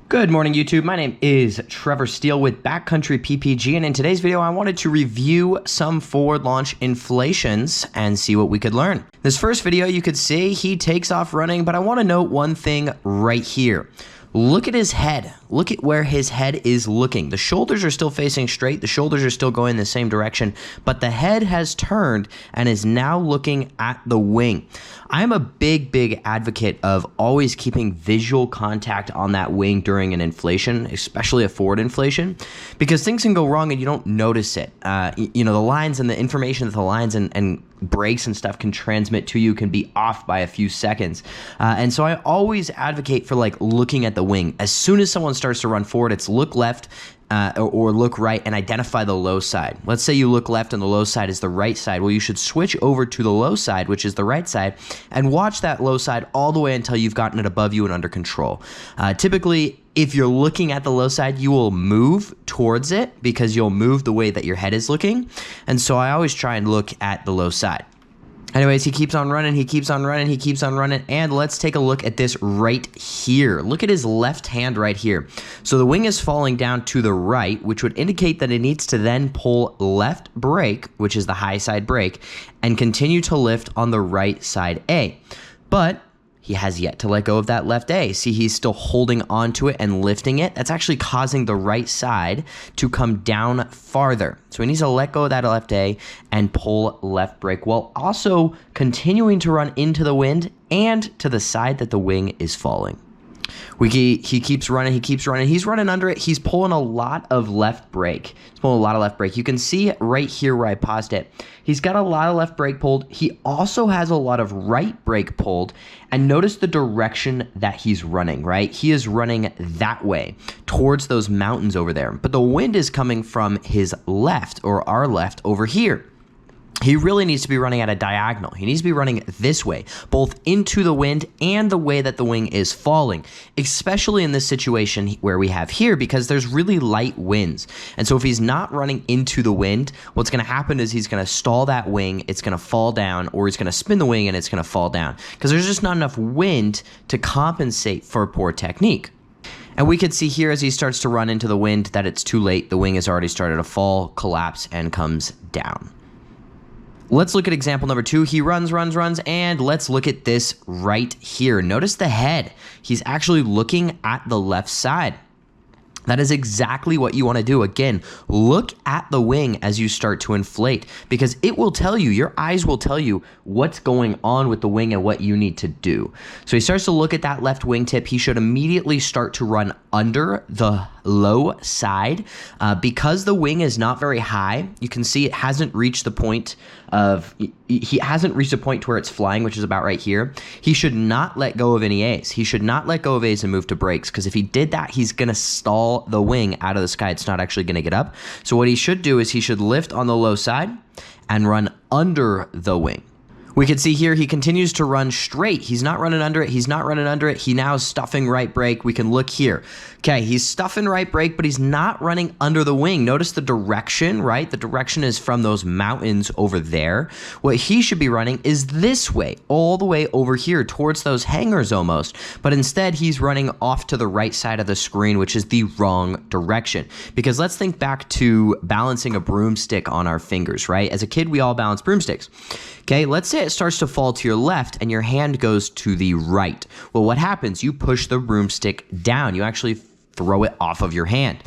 Good morning, YouTube. My name is Trevor Steele with Backcountry PPG, and in today's video, I wanted to review some forward launch inflations and see what we could learn. This first video, you could see he takes off running, but I want to note one thing right here. Look at his head. Look at where his head is looking. The shoulders are still facing straight. The shoulders are still going the same direction, but the head has turned and is now looking at the wing. I'm a big advocate of always keeping visual contact on that wing during an inflation, especially a forward inflation, because things can go wrong and you don't notice it. You know, the lines and the information that the lines and brakes and stuff can transmit to you can be off by a few seconds. And so I always advocate for looking at the wing. As soon as someone starts to run forward, it's look left or look right and identify the low side. Let's say you look left and the low side is the right side. Well, you should switch over to the low side, which is the right side, and watch that low side all the way until you've gotten it above you and under control. Typically, if you're looking at the low side, you will move towards it because you'll move the way that your head is looking. And so I always try and look at the low side. Anyways, he keeps on running, he keeps on running, he keeps on running, and let's take a look at this right here. Look at his left hand right here. So the wing is falling down to the right, which would indicate that it needs to then pull left brake, which is the high side brake, and continue to lift on the right side A. But he has yet to let go of that left A. See, he's still holding onto it and lifting it. That's actually causing the right side to come down farther. So he needs to let go of that left A and pull left brake while also continuing to run into the wind and to the side that the wing is falling. He keeps running, he's running under it, he's pulling a lot of left brake. He's pulling a lot of left brake. You can see right here where I paused it. He's got a lot of left brake pulled. He also has a lot of right brake pulled. And notice the direction that he's running, right? He is running that way, towards those mountains over there. But the wind is coming from his left, or our left, over here. He really needs to be running at a diagonal. He needs to be running this way, both into the wind and the way that the wing is falling, especially in this situation where we have here, because there's really light winds. And so if he's not running into the wind, what's going to happen is he's going to stall that wing, it's going to fall down, or he's going to spin the wing and it's going to fall down, because there's just not enough wind to compensate for poor technique. And we can see here as he starts to run into the wind that it's too late. The wing has already started to fall, collapse, and comes down. Let's look at example number 2. He runs, and let's look at this right here. Notice the head. He's actually looking at the left side. That is exactly what you want to do. Again, look at the wing as you start to inflate, because it will tell you, your eyes will tell you what's going on with the wing and what you need to do. So he starts to look at that left wingtip. He should immediately start to run under the low side. Because the wing is not very high, you can see it hasn't reached the point of, he hasn't reached a point to where it's flying, which is about right here. He should not let go of any A's. He should not let go of A's and move to brakes, because if he did that, he's going to stall the wing out of the sky. It's not actually going to get up. So what he should do is he should lift on the low side and run under the wing. We can see here he continues to run straight. He's not running under it. He's not running under it. He now is stuffing right brake. We can look here. Okay, he's stuffing right brake, but he's not running under the wing. Notice the direction, right? The direction is from those mountains over there. What he should be running is this way, all the way over here towards those hangars almost. But instead, he's running off to the right side of the screen, which is the wrong direction. Because let's think back to balancing a broomstick on our fingers, right? As a kid, we all balance broomsticks. Okay, let's say it starts to fall to your left and your hand goes to the right. Well, what happens? You push the broomstick down. You actually throw it off of your hand.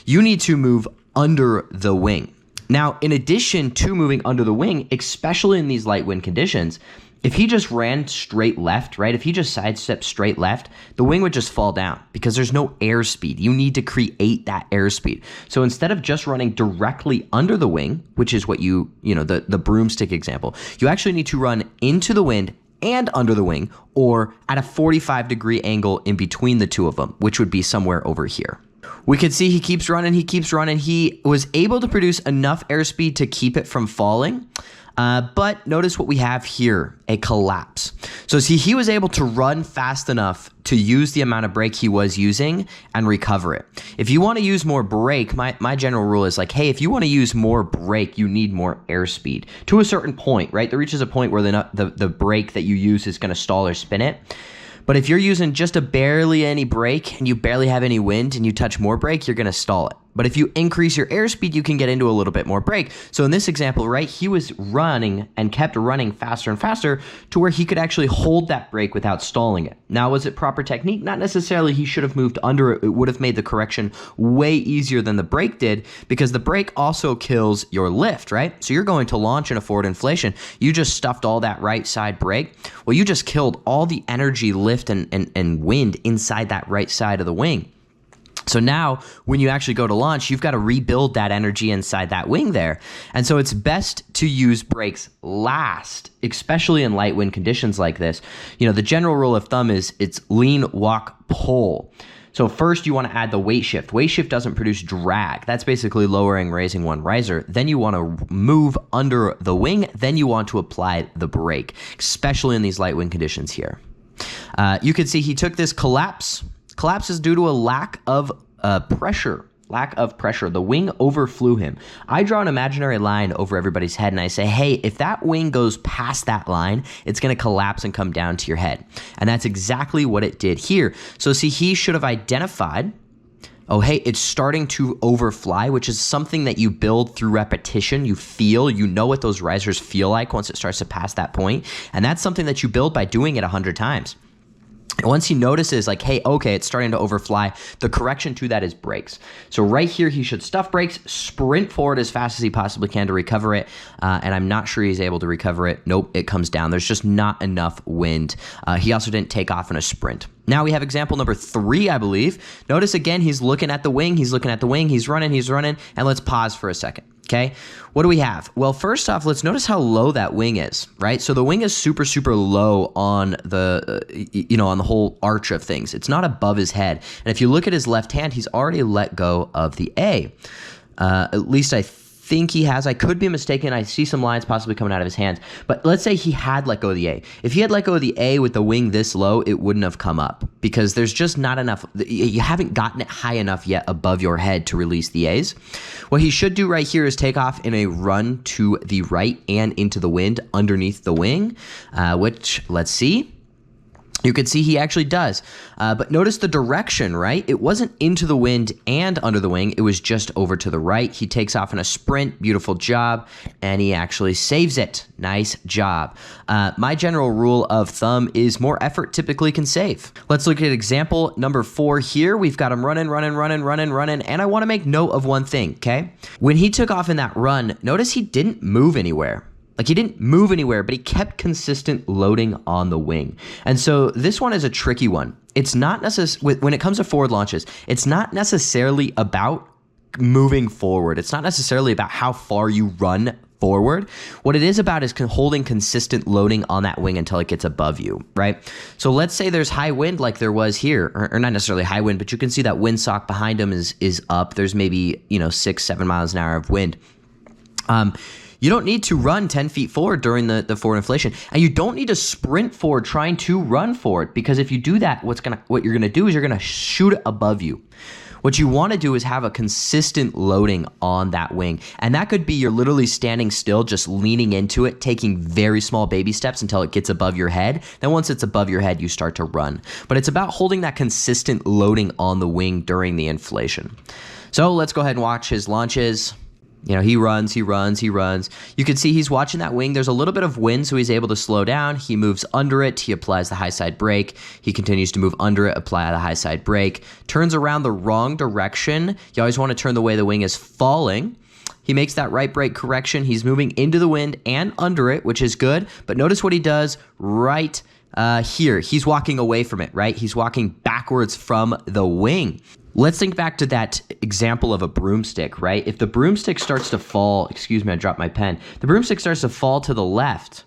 You need to move under the wing. Now, in addition to moving under the wing, especially in these light wind conditions, if he just ran straight left, right? If he just sidestepped straight left, the wing would just fall down because there's no airspeed. You need to create that airspeed. So instead of just running directly under the wing, which is what the broomstick example, you actually need to run into the wind and under the wing, or at a 45-degree angle in between the two of them, which would be somewhere over here. We could see he keeps running. He was able to produce enough airspeed to keep it from falling. But notice what we have here, a collapse. So see, he was able to run fast enough to use the amount of brake he was using and recover it. If you want to use more brake, my general rule is hey, if you want to use more brake, you need more airspeed to a certain point, right? There reaches a point where the brake that you use is going to stall or spin it. But if you're using just a barely any brake and you barely have any wind and you touch more brake, you're going to stall it. But if you increase your airspeed, you can get into a little bit more brake. So in this example, right, he was running and kept running faster and faster to where he could actually hold that brake without stalling it. Now, was it proper technique? Not necessarily. He should have moved under it. It would have made the correction way easier than the brake did, because the brake also kills your lift, right? So you're going to launch in a forward inflation. You just stuffed all that right side brake. Well, you just killed all the energy, lift, and wind inside that right side of the wing. So now when you actually go to launch, you've got to rebuild that energy inside that wing there. And so it's best to use brakes last, especially in light wind conditions like this. You know, the general rule of thumb is it's lean, walk, pull. So first you want to add the weight shift. Weight shift doesn't produce drag. That's basically lowering, raising one riser. Then you want to move under the wing. Then you want to apply the brake, especially in these light wind conditions here. You can see he took this collapse. Collapse is due to a lack of pressure. The wing overflew him. I draw an imaginary line over everybody's head and I say, hey, if that wing goes past that line, it's going to collapse and come down to your head. And that's exactly what it did here. So see, he should have identified, oh, hey, it's starting to overfly, which is something that you build through repetition. You feel, you know what those risers feel like once it starts to pass that point. And that's something that you build by doing it 100 times. Once he notices like, hey, okay, it's starting to overfly, the correction to that is brakes. So right here, he should stuff brakes, sprint forward as fast as he possibly can to recover it. And I'm not sure he's able to recover it. Nope, it comes down. There's just not enough wind. He also didn't take off in a sprint. Now we have example number 3, I believe. Notice again, he's looking at the wing. He's looking at the wing. He's running. And let's pause for a second. Okay, what do we have? Well, first off, let's notice how low that wing is, right? So the wing is super, super low on the, on the whole arch of things. It's not above his head. And if you look at his left hand, he's already let go of the A. At least I think he has. I could be mistaken. I see some lines possibly coming out of his hands. But let's say he had let go of the A. If he had let go of the A with the wing this low, it wouldn't have come up because there's just not enough. You haven't gotten it high enough yet above your head to release the A's. What he should do right here is take off in a run to the right and into the wind underneath the wing, which let's see. You can see he actually does. But notice the direction, right? It wasn't into the wind and under the wing. It was just over to the right. He takes off in a sprint. Beautiful job. And he actually saves it. Nice job. My general rule of thumb is more effort typically can save. Let's look at example number 4 here. We've got him running. And I want to make note of one thing, okay? When he took off in that run, notice he didn't move anywhere. Like he didn't move anywhere, but he kept consistent loading on the wing. And so this one is a tricky one. It's not necessarily, when it comes to forward launches, it's not necessarily about moving forward. It's not necessarily about how far you run forward. What it is about is holding consistent loading on that wing until it gets above you, right? So let's say there's high wind like there was here, or not necessarily high wind, but you can see that windsock behind him is up. There's maybe, 6-7 miles an hour of wind. You don't need to run 10 feet forward during the forward inflation, and you don't need to sprint forward trying to run forward, because if you do that, what you're gonna do is you're gonna shoot it above you. What you want to do is have a consistent loading on that wing, and that could be you're literally standing still, just leaning into it, taking very small baby steps until it gets above your head. Then once it's above your head, you start to run. But it's about holding that consistent loading on the wing during the inflation. So let's go ahead and watch his launches. He runs. You can see he's watching that wing. There's a little bit of wind, so he's able to slow down. He moves under it. He applies the high side brake. He continues to move under it, apply the high side brake. Turns around the wrong direction. You always want to turn the way the wing is falling. He makes that right brake correction. He's moving into the wind and under it, which is good. But notice what he does right here. He's walking away from it, right? He's walking backwards from the wing. Let's think back to that example of a broomstick, right? If the broomstick starts to fall, excuse me, I dropped my pen. The broomstick starts to fall to the left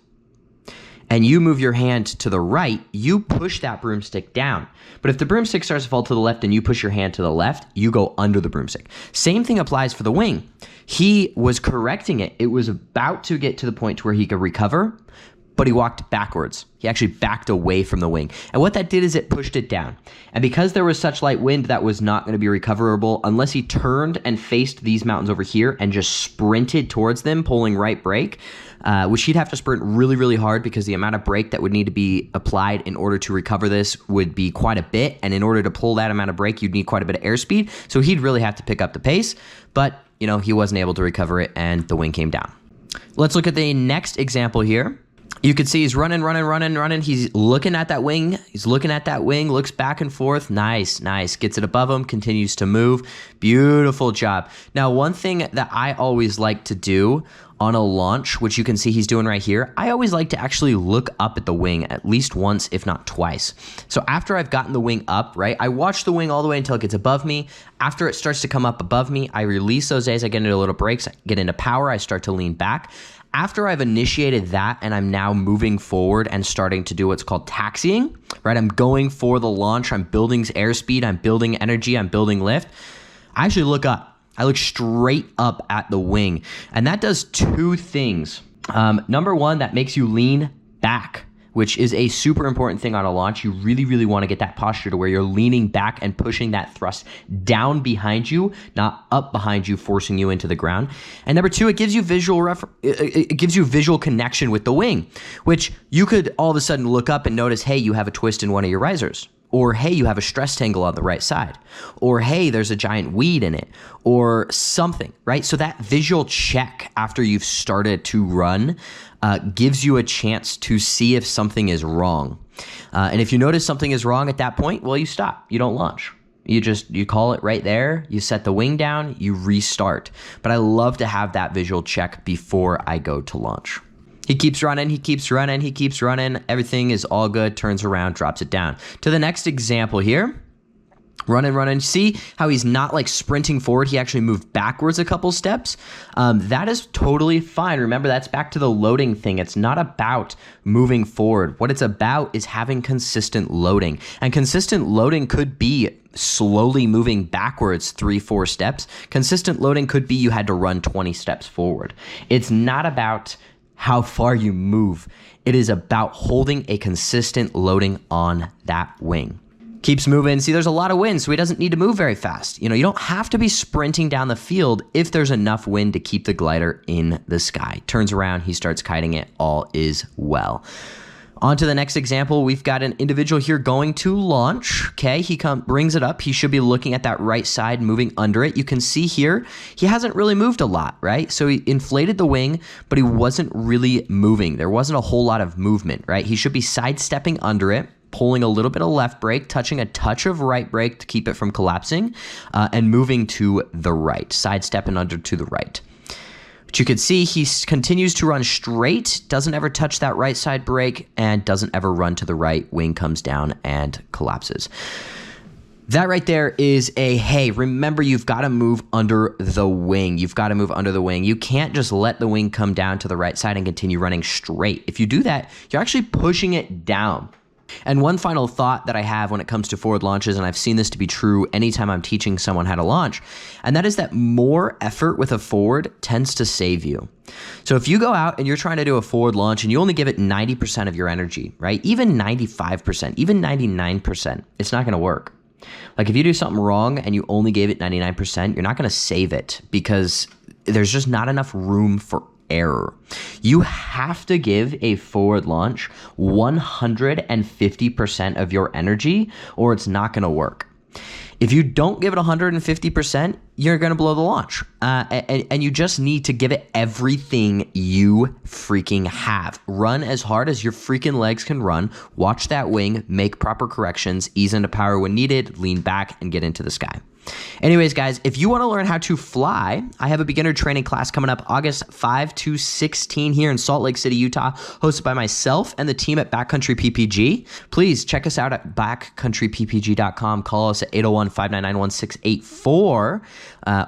and you move your hand to the right, you push that broomstick down. But if the broomstick starts to fall to the left and you push your hand to the left, you go under the broomstick. Same thing applies for the wing. He was correcting it. It was about to get to the point where he could recover, but he walked backwards. He actually backed away from the wing. And what that did is it pushed it down. And because there was such light wind, that was not going to be recoverable unless he turned and faced these mountains over here and just sprinted towards them, pulling right brake. which he'd have to sprint really, really hard because the amount of brake that would need to be applied in order to recover this would be quite a bit. And in order to pull that amount of brake, you'd need quite a bit of airspeed. So he'd really have to pick up the pace. But, you know, he wasn't able to recover it and the wing came down. Let's look at the next example here. You can see he's running. He's looking at that wing. Looks back and forth. Nice. Gets it above him, continues to move. Beautiful job. Now, one thing that I always like to do on a launch, which you can see he's doing right here, I always like to actually look up at the wing at least once, if not twice. So after I've gotten the wing up, right, I watch the wing all the way until it gets above me. After it starts to come up above me, I release those A's, I get into little brakes, I get into power, I start to lean back. After I've initiated that and I'm now moving forward and starting to do what's called taxiing, right? I'm going for the launch, I'm building airspeed, I'm building energy, I'm building lift. I actually look up. I look straight up at the wing. And that does two things. Number one, that makes you lean back, which is a super important thing on a launch. You really, really want to get that posture to where you're leaning back and pushing that thrust down behind you, not up behind you, forcing you into the ground. And number two, it gives you visual connection with the wing, which you could all of a sudden look up and notice, hey, you have a twist in one of your risers. Or, hey, you have a stress tangle on the right side. Or, hey, there's a giant weed in it. Or something, right? So that visual check after you've started to run gives you a chance to see if something is wrong. And if you notice something is wrong at that point, well, you stop. You don't launch. You call it right there. You set the wing down. You restart. But I love to have that visual check before I go to launch. He keeps running. Everything is all good, turns around, drops it down. To the next example here. Running. See how he's not like sprinting forward. He actually moved backwards a couple steps. That is totally fine. Remember, that's back to the loading thing. It's not about moving forward. What it's about is having consistent loading. And consistent loading could be slowly moving backwards 3-4 steps. Consistent loading could be you had to run 20 steps forward. It's not about how far you move. It is about holding a consistent loading on that wing. Keeps moving. See, there's a lot of wind, so he doesn't need to move very fast. You know, you don't have to be sprinting down the field if there's enough wind to keep the glider in the sky. Turns around, he starts kiting it. All is well. On to the next example, we've got an individual here going to launch. Okay, he brings it up. He should be looking at that right side, moving under it. You can see here, he hasn't really moved a lot, right? So he inflated the wing, but he wasn't really moving. There wasn't a whole lot of movement, right? He should be sidestepping under it, pulling a little bit of left brake, touching a touch of right brake to keep it from collapsing, and moving to the right, sidestepping under to the right. But you can see he continues to run straight, doesn't ever touch that right side brake, and doesn't ever run to the right. Wing comes down and collapses. That right there is a, hey, remember, you've got to move under the wing. You can't just let the wing come down to the right side and continue running straight. If you do that, you're actually pushing it down. And one final thought that I have when it comes to forward launches, and I've seen this to be true anytime I'm teaching someone how to launch, and that is that more effort with a forward tends to save you. So if you go out and you're trying to do a forward launch and you only give it 90% of your energy, right? Even 95%, even 99%, it's not going to work. Like if you do something wrong and you only gave it 99%, you're not going to save it because there's just not enough room for error. You have to give a forward launch 150% of your energy or it's not going to work. If you don't give it 150%, you're going to blow the launch. And you just need to give it everything you freaking have. Run as hard as your freaking legs can run. Watch that wing, make proper corrections, ease into power when needed, lean back, and get into the sky. Anyways, guys, if you want to learn how to fly, I have a beginner training class coming up August 5 to 16 here in Salt Lake City, Utah, hosted by myself and the team at Backcountry PPG. Please check us out at backcountryppg.com. Call us at 801-599-1684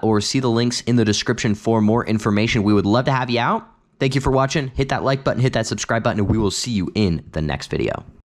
or see the links in the description for more information. We would love to have you out. Thank you for watching. Hit that like button, hit that subscribe button, and we will see you in the next video.